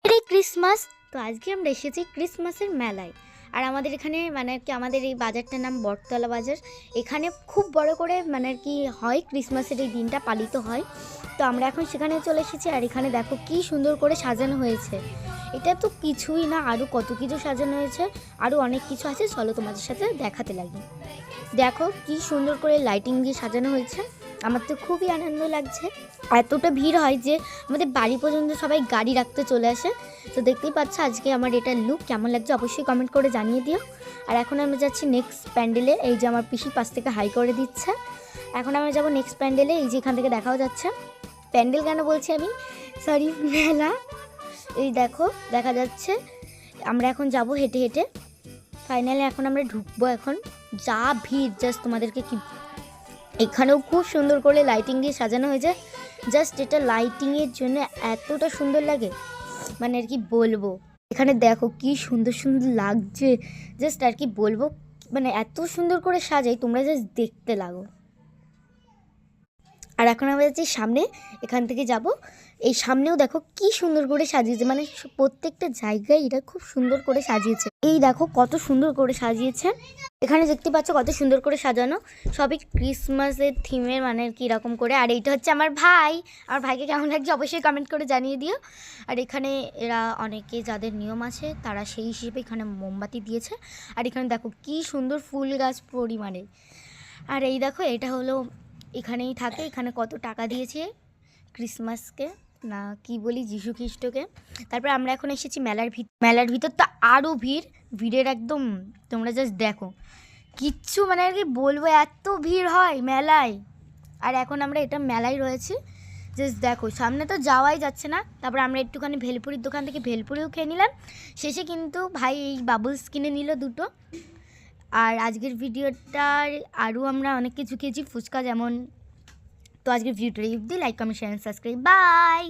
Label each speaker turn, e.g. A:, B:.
A: Merry Christmas. তো আজকে আমরা এসেছি ক্রিসমাসের মেলায়। আর আমাদের এখানে মানে আর কি আমাদের এই বাজারটার নাম বটতলা বাজার। এখানে খুব বড় করে মানে আর কি হয়, ক্রিসমাসের এই দিনটা পালিত হয়। তো আমরা এখন সেখানে চলে এসেছি। আর এখানে দেখো কি সুন্দর করে সাজানো হয়েছে। এটা তো কিছুই না, আরও কত কিছু সাজানো হয়েছে, আরও অনেক কিছু আছে। চলো তোমাদের সাথে দেখাতে লাগি। দেখো কি সুন্দর করে লাইটিং দিয়ে সাজানো হয়েছে। আমার তো খুবই আনন্দ লাগছে। এতটা ভিড় হয় যে আমাদের বাড়ি পর্যন্ত সবাই গাড়ি রাখতে চলে আসে। তো দেখতেই পাচ্ছ আজকে আমার এটা লুক কেমন লাগছে অবশ্যই কমেন্ট করে জানিয়ে দিও। আর এখন আমরা যাচ্ছি নেক্সট প্যান্ডেলে। এই যে আমার পিসি পাশ থেকে হাই করে দিচ্ছে। এখন আমরা যাবো নেক্সট প্যান্ডেলে। এই যে এখান থেকে দেখাও যাচ্ছে। প্যান্ডেল কেন বলছি আমি, সরি, মেলা। এই দেখো দেখা যাচ্ছে। আমরা এখন যাব হেঁটে হেঁটে। ফাইনালি এখন আমরা ঢুকবো। এখন যা ভিড় জাস্ট তোমাদেরকে কি, এখানেও খুব সুন্দর করে লাইটিং দিয়ে সাজানো হয়েছে। জাস্ট এটা লাইটিংয়ের জন্য এতটা সুন্দর লাগে মানে আর কি বলবো। এখানে দেখো কি সুন্দর সুন্দর লাগছে, জাস্ট আর কি বলবো, মানে এত সুন্দর করে সাজাই, তোমরা জাস্ট দেখতে লাগো। আর এখন আমরা যাচ্ছি সামনে, এখান থেকে যাব। এই সামনেও দেখো কি সুন্দর করে সাজিয়েছে, মানে প্রত্যেকটা জায়গায় এটা খুব সুন্দর করে সাজিয়েছে। এই দেখো কত সুন্দর করে সাজিয়েছে। এখানে দেখতে পাচ্ছ কত সুন্দর করে সাজানো, সবই ক্রিসমাসের থিমের মানে কীরকম করে। আর এইটা হচ্ছে আমার ভাই। আমার ভাইকে কেমন লাগছে অবশ্যই কমেন্ট করে জানিয়ে দিও। আর এখানে এরা অনেকে যাদের নিয়ম আছে তারা সেই হিসেবে এখানে মোমবাতি দিয়েছে। আর এখানে দেখো কি সুন্দর ফুল গাছ পরিমাণে। আর এই দেখো এটা হলো এখানেই থাকে। এখানে কত টাকা দিয়েছে ক্রিসমাসকে না কি বলি, যীশু খ্রিস্টকে। তারপর আমরা এখন এসেছি মেলার ভিতর তো আরও ভিড়ের একদম তোমরা জাস্ট দেখো, কিচ্ছু মানে আর কি বলবো, এত ভিড় হয় মেলায়। আর এখন আমরা এটা মেলায় রয়েছি, জাস্ট দেখো সামনে তো যাওয়াই যাচ্ছে না। তারপর আমরা একটুখানি ভেলপুরির দোকান থেকে ভেলপুরিও খেয়ে নিলাম। শেষে কিন্তু ভাই এই বাবলস কিনে নিল দুটো। আর আজকের ভিডিওটার আরও আমরা অনেক কিছু খেয়েছি, ফুচকা যেমন। তো আজকের ভিডিওটা অবধি, like comment share subscribe, by.